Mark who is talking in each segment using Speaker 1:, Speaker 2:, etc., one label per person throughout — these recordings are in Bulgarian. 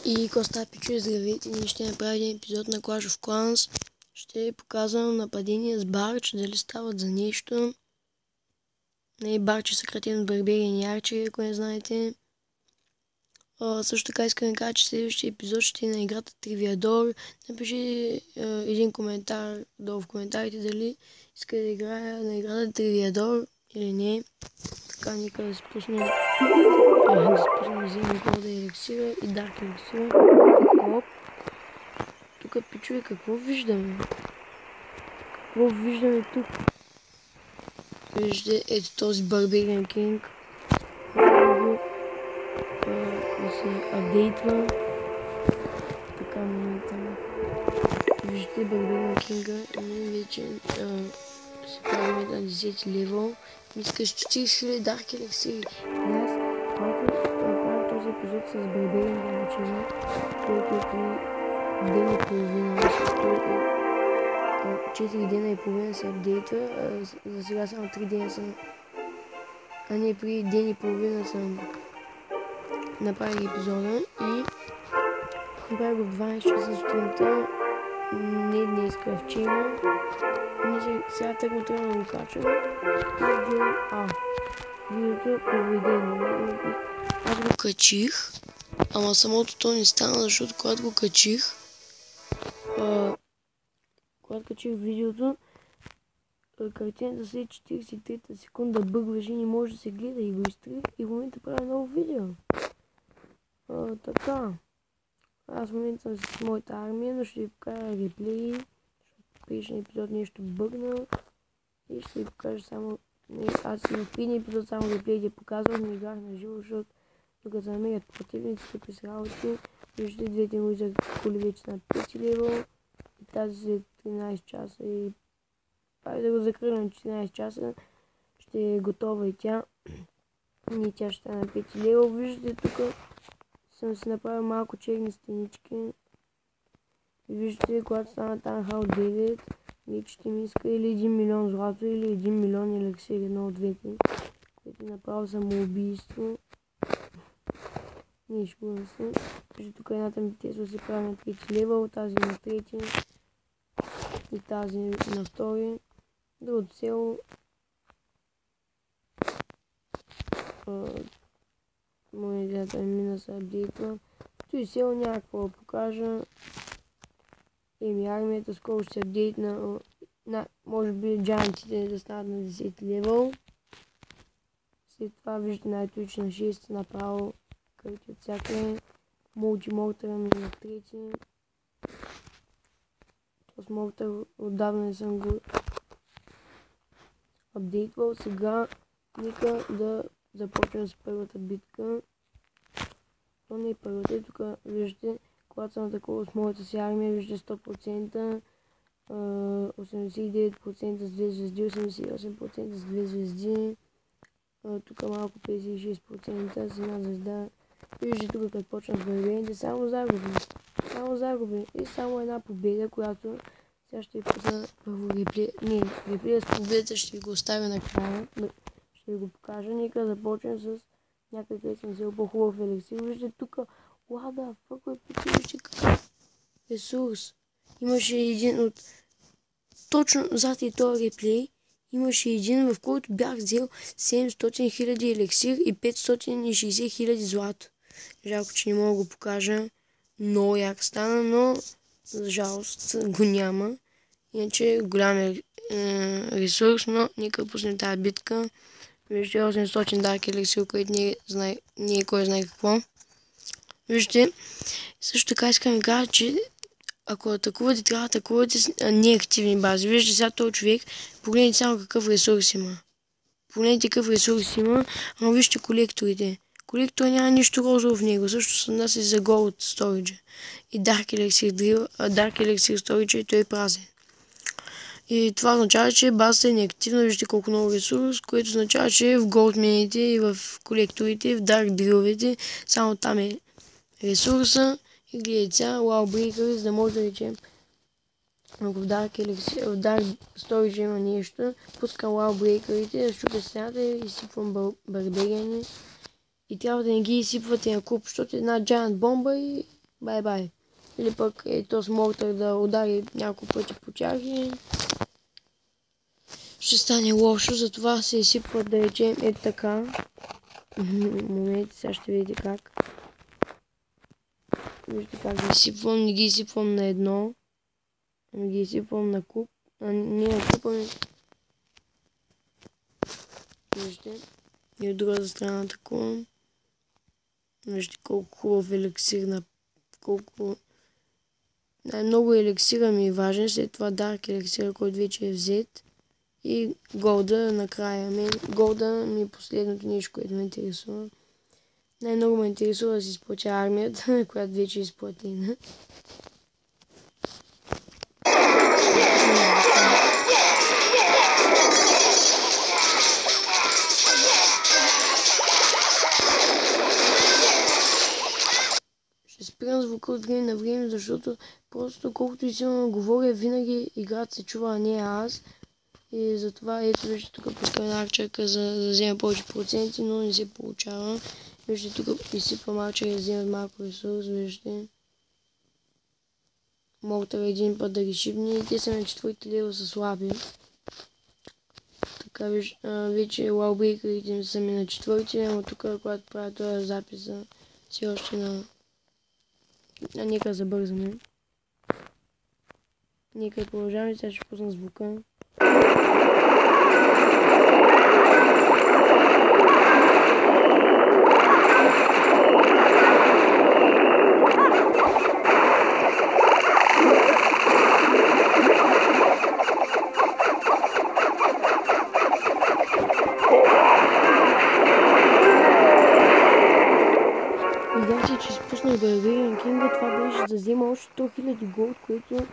Speaker 1: И Коста Пичо, здравейте, ние ще направим един епизод на Clash of Clans. Ще показвам нападение с Барч, дали стават за нещо. Барч е съкратен от Барбериан и Арчери, ако не знаете. Също така искам да кажа, че следващия епизод ще е на играта Тривиадор. Напиши един коментар долу в коментарите дали иска да играя на играта Тривиадор или не. Така нека да спуснем взимам Голда елексира и Дарк елексира. Оп. Тук пичове, какво виждаме? Какво виждаме тук? Виждате, ето този Барбериан Кинг. Да се апдейтва. Така моментално. Виждате Барбериан Кинга и ние вече се правим на 10 левел. Искаш 40 000 Дарк елексири. И аз правя този епизод с Барбериан да начина, който е при ден и половина. 4 дена и половина се апдейтва, за сега само 3 дена съм, а не при ден и половина съм направил епизода и направих го в 12 часа сутринта, не днеска, вчера. Сега тъкмо трябва да го качам и гледам, видеото е поведение. Аз го качих, ама самото то не стана, защото когато го качих, видеото, картината след 43-та секунда бъгваше и не може да се гледа и го изтрих и в момента правя ново видео. Така. Аз в момента съм с моята армия, но ще ви покажа реплеи, защото в предишния епизод нещо бъгна и ще ви покажа само... Аз и в предния епизод само реплеите показвам, не играх на живо, защото докато се намерят противниците през работи, виждате двете му за коли вече на 5 левел и тази след 13 часа и пак да го закръгна на 14 часа ще е готова и тя. И тя ще стане на 5 левел. Виждате, тук съм си направил малко черни стенички. И виждате, когато стана Танхал 9, вече ще ми иска или 1 милион злато, или 1 милион елексир, едно от двете, което направо самоубийство. Не шкурам се. Виждате, тук едната ми Тесла се прави на 3 левел, тази на 3 и тази на 2. Другото село моя идеята мина се апдейтва. Той село няма какво да покажа. Армията скоро ще се апдейтна. Може би джантите да станат на 10 левел. След това виждате най-точно на 6 направо където от всякъде. Мултимортъра ми на 3. Този мортър отдавна не съм го апдейтвал. Сега нека да започнем с първата битка. То не е първата, тук виждате, когато съм такова с моята си армия, виждате 100%, 89% с 2 звезди, 88% с 2 звезди, тук малко 56% с една звезда. Виждате тук като почна с барберините, само загуби и само една победа, която сега ще ви пусна първо реплея. Не, реплея с победата ще ви го оставя накрая. Ще ви го покажа. Нека да започнем с някой, където съм взел по-хубав елексир. Виждате тук, лада, фъкой вижте какъв ресурс. Имаше един от... Точно зад и този реплей имаше един, в който бях взел 700 000 елексир и 560 000 злато. Жалко, че не мога да го покажа. Много як стана, но за жалост го няма. Иначе голям ресурс, но нека пуснем тази битка. Виждате 800 дарк елексир, който не е кой знае какво. Виждате, също така искам да кажа, че ако атакувате, трябва да атакувате с неактивни бази. Виждате сега този човек, погледнете само какъв ресурс има. Ама вижте колекторите. Колектора няма нищо розово в него, също се отнася за голд сториджа. И Дарк елексир сториджа и той е празен. И това означава, че базата е неактивна, виждате колко много ресурс, което означава, че в голд мините и в колекторите, в дарк дриловете, само там е ресурса. И гледайте сега, Lawbreaker, за да може да речем, ако в Dark Storage има нещо, пускам Lawbreakerите, да щупя стената и изсипвам барбериани. И трябва да не ги изсипвате на куп, защото една giant бомба и Бай-бай. Или пък то с мортър да удари няколко пъти по тях и ще стане лошо, затова се изсипват, да речем, така. Момент, сега ще видите как. Вижте как ги изсипвам, не ги изсипвам на едно. Ами ги изсипвам на куп. Не на куп, ами... Вижте. И от другата страна такова. Вижте колко хубав еликсир на... Колко... Най-много еликсира ми е важен, след това дарк еликсира, който вече е взет. И голда накрая. Голда ми е последното нещо, което ме интересува. Най-много ме интересува да си изплатя армията, която вече е изплатена. Ще спирам звука от време на време, защото просто колкото и силно говоря, винаги играта се чува, а не аз. И затова ето вижте тук пускам арчерка за да взема повече проценти, но не се получава. Вижте тук изсипвам арчерка да вземат малко ресурс, вижте. Мортър един път да ги шибне и те са на 4-ти лева са слаби. Така вече лаубрейкерите са ми на 4-ти, но тук когато правя този запис все още на... Нека забързаме. Нека продължаваме, сега ще пусна звука. Видях се, че изпуснах Барбариан Кинга, това беше да взема още 100 000 голд, което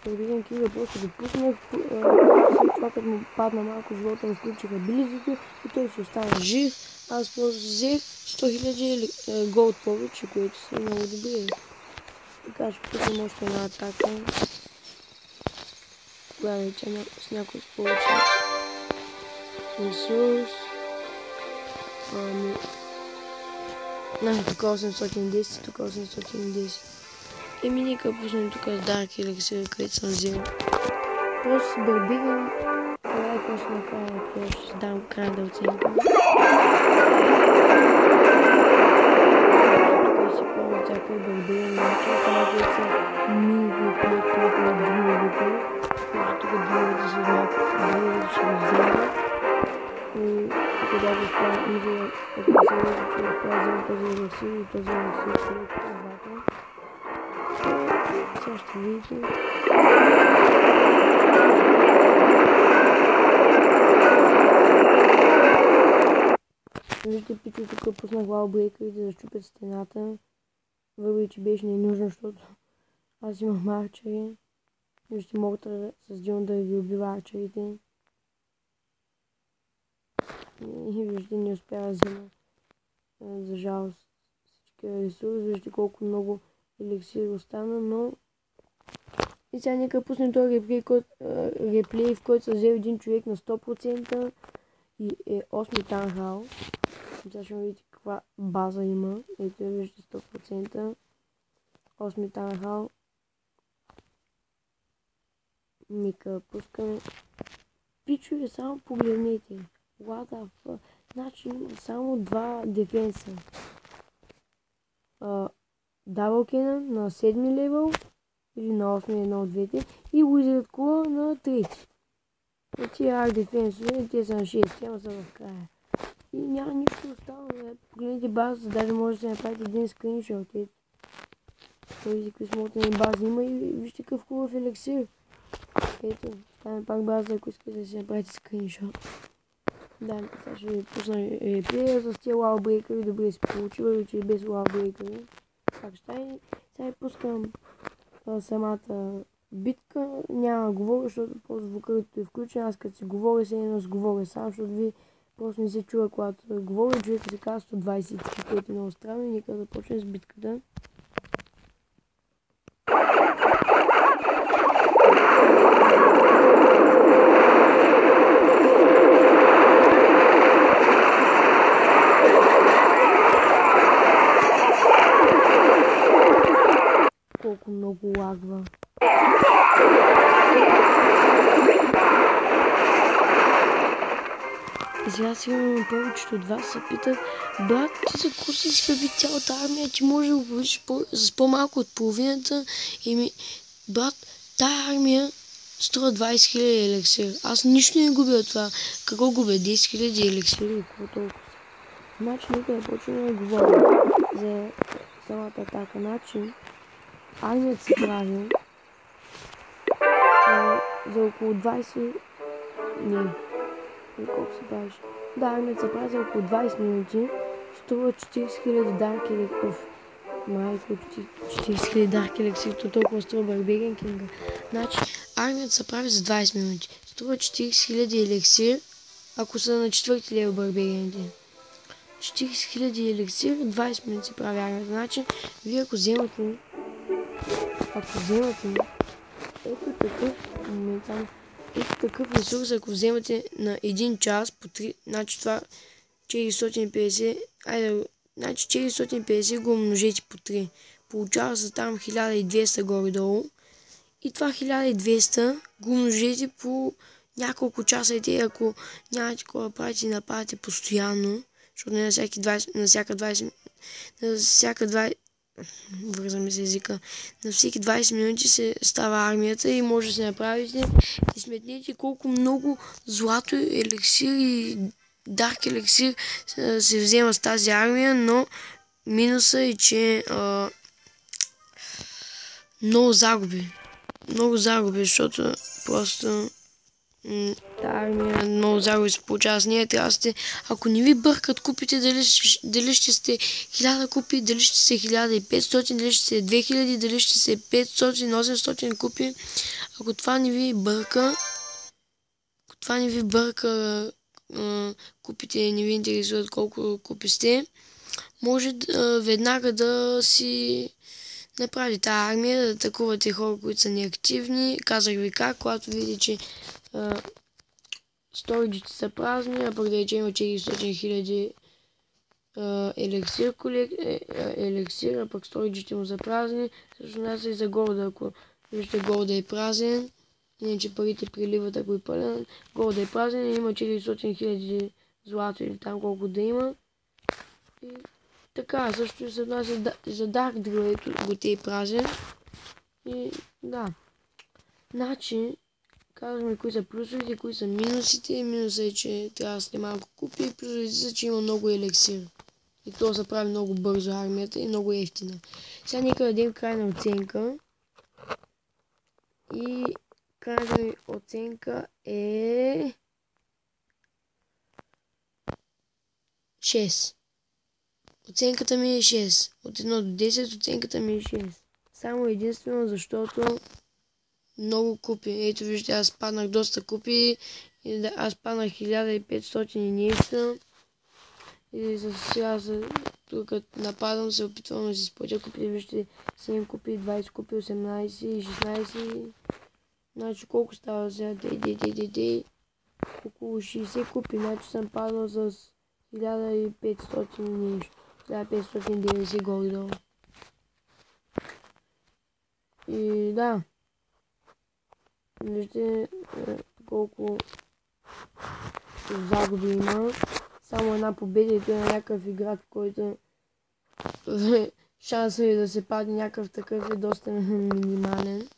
Speaker 1: Барбариан Кинга просто го пуснах. След това като му падна малко живота, му включих абилитито и той се остана жив. Аз просто взех 100 000 голд повече, което са много добре. Така ще пуснем още една атака. Гледай, че с някой с повече ресурс. Тук 810, тук 810. Еми нека пуснем тук с Dark Elixir, където съм взел. Просто се бърбигам. Това е просто накрая, ще дам крайна оценка. Тук си пълно всяка и бърбигам, начин, само където са мини-групи, които на двиловите. Тук двиловите са малко, двиловите ще го взема. Тогава ще става мисля, ако се вижда, че изпразим този еликсир и този еликсир, който е двата. Сега ще видите. Вижте, пичо тук пуснах лаубрейкерите да щупят стената. Въпреки, че беше ненужно, защото аз имам арчери. Вижте, мортър с Дион да ги убива арчерите. И вижте, не успя да взема, за жалост, всички ресурси. Вижте колко много еликсир остана, но... И сега нека пуснем този реплей, в който се взе един човек на 100% и е 8 танхал. Сега ще видите каква база има. Ето вижте 100%. 8 танхал. Нека пускаме. Пичове, само погледнете. What the fuck? Значи има само 2 дефенса. Double Cannon на 7 левел или на 8 едно от двете и Wizard Claw на 3. Тия арт дефенсове, те са на 6, ама са в края. И няма нищо останало. Погледнете базата, даже може да се направите един скриншот. Ето. Вижте какви смотани бази има и вижте какъв хубав еликсир. Ето, това е пак база, ако искате да си направите скриншот. Да, сега ще ви пусна реплея с тия лаубрейкери, добре се получи, че и без лаубрейкери. Как ще стане? Сега пускам самата битка, няма да говоря, защото по звукът е включен, аз като си говоря, се едно с говоря сам, защото ви просто не се чува, когато говоря, човека се казва 123, което е много странно и нека да почнем с битката. Сега сигурно повечето от вас се питат: брат, ти за какво си изхъби цялата армия, ти може да го получиш с по-малко от половината? Брат, тая армия струва 20 000 елексир. Аз нищо не губя от това. Какво губя? 10 000 елексири? Какво толкова? Значи нека да почнем да говорим за самата атака. Значи армията се прави за около 20... Не. Колко се правиш? Да, армията се прави за около 20 минути. Струва 40 000 дарки елексир. Майко, 40 000 дарки елексир. То толкова струва Барбериан Кинга. Значи армията се прави за 20 минути. Струва 40 000 елексир, ако са на 4 лева Барбериан Кинг. 40 000 елексир, 20 минути се прави армията. Значи, вие ако вземате ето такъв ресурс, ако вземате на 1 час по 3, значи това 450, значи 450 го умножете по 3. Получава се там 1200 горе-долу. И това 1200 го умножете по няколко часа и те, ако нямате такова правите и нападате постоянно, защото не на всяка 20, вързаме се езика, на всеки 20 минути се става армията и може да се направите и сметнете колко много злато, елексир и дарк елексир се взема с тази армия, но минуса е, че много загуби, защото просто тази армия много загуби се получава с нея. Трябва да сте, ако не ви бъркат купите, дали ще сте 1000 купи, дали ще сте 1500, дали ще сте 2000, дали ще сте 500-800 купи. Ако това не ви бърка, купите не ви интересуват колко купи сте, може веднага да си направи тази армия, да атакувате хора, които са неактивни. Казах ви как, когато видите, че сториджите са празни, а пък да речем има 400 000 елексир, а пък сториджите му са празни. Също нас и за голда, ако виждате голда е празен, иначе парите приливат, ако е пълен. Голда е празен, има 400 000 злато или там колко да има. И така, също и се отнася за Dark Druid, го те е празен. И да. Значи, казваме кои са плюсовете, кои са минусите. Минусът е, че трябва да сте малко купи. Плюсовете са, че има много елексир. И то се прави много бързо армията и много ефтина. Сега нека дадем крайна оценка. И крайната ми оценка е 6. Оценката ми е 6. От 1 до 10 оценката ми е 6. Само единствено защото много купи. Ето вижте, аз паднах доста купи. Аз паднах 1500 и нещо. И сега тук нападам, се опитвам да си изплатя купи. Вижте, 7 купи, 20 купи, 18 и 16. Значи колко става сега? Около 60 купи. Значи съм паднал с 1500 и нещо. 1590 горе-долу. И да. Вижте колко загуби има. Само една победа и той е на някакъв играч, който шансът е да се падне някакъв такъв е доста минимален.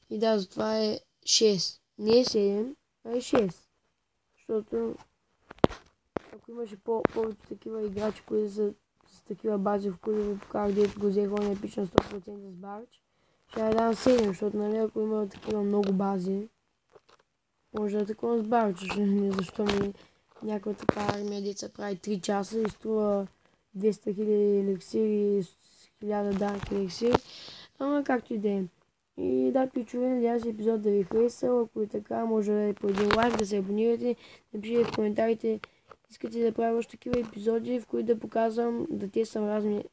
Speaker 1: И да, затова е 6. Не е 7, а е 6. Защото ако имаше повече такива играчи, които са с такива бази, в които ви покажах, дето го взех он епичен 100% с барч, ще я дам 7, защото нали ако има такива много бази, може да е такова с барч, защо ми някаква така армия деца прави 3 часа и струва 200 000 елексири и 1000 дарк елексири, ама както и да е. И да, ключове, надявам се епизод да ви хареса, ако и така, може да е по един лайк, да се абонирате, напишете в коментарите, искате да правя още такива епизоди, в които да показвам, да тествам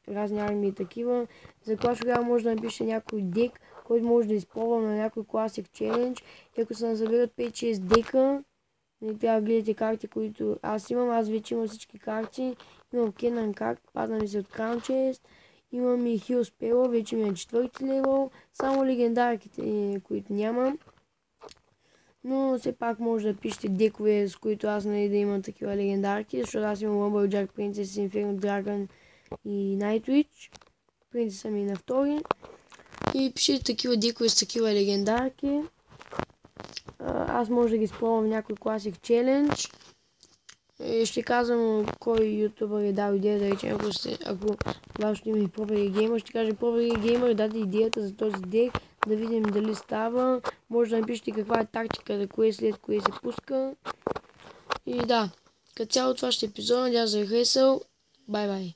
Speaker 1: разни армии и такива. За Clash Royale може да напишете някой дек, който може да използвам на някой Classic Challenge. И ако се назаберат 5-6 дека, не трябва да гледате карти, които аз имам. Аз вече имам всички карти. Имам Kenan карт, падна ми се от Crown Chest. Имам и Heal Spell, вече ми е 4-ти левел. Само легендарките, които нямам. Но все пак може да пишете декове, с които аз да имам такива легендарки, защото аз имам Lumberjack, Princess, Inferno Dragon и Nightwitch. Принцеса ми на втори. И пишете такива декове с такива легендарки. Аз може да ги спробвам в някой класик челендж. Ще казвам кой ютубър е дал идея, да речем, ако вашето име е Proper Gamer, ще кажа Proper Gamer, дайте идеята за този дек, да видим дали става. Може да напишете каква е тактиката, кое след кое се пуска. И да, като цяло това ще е епизод, надявам се да е харесал. Бай-бай!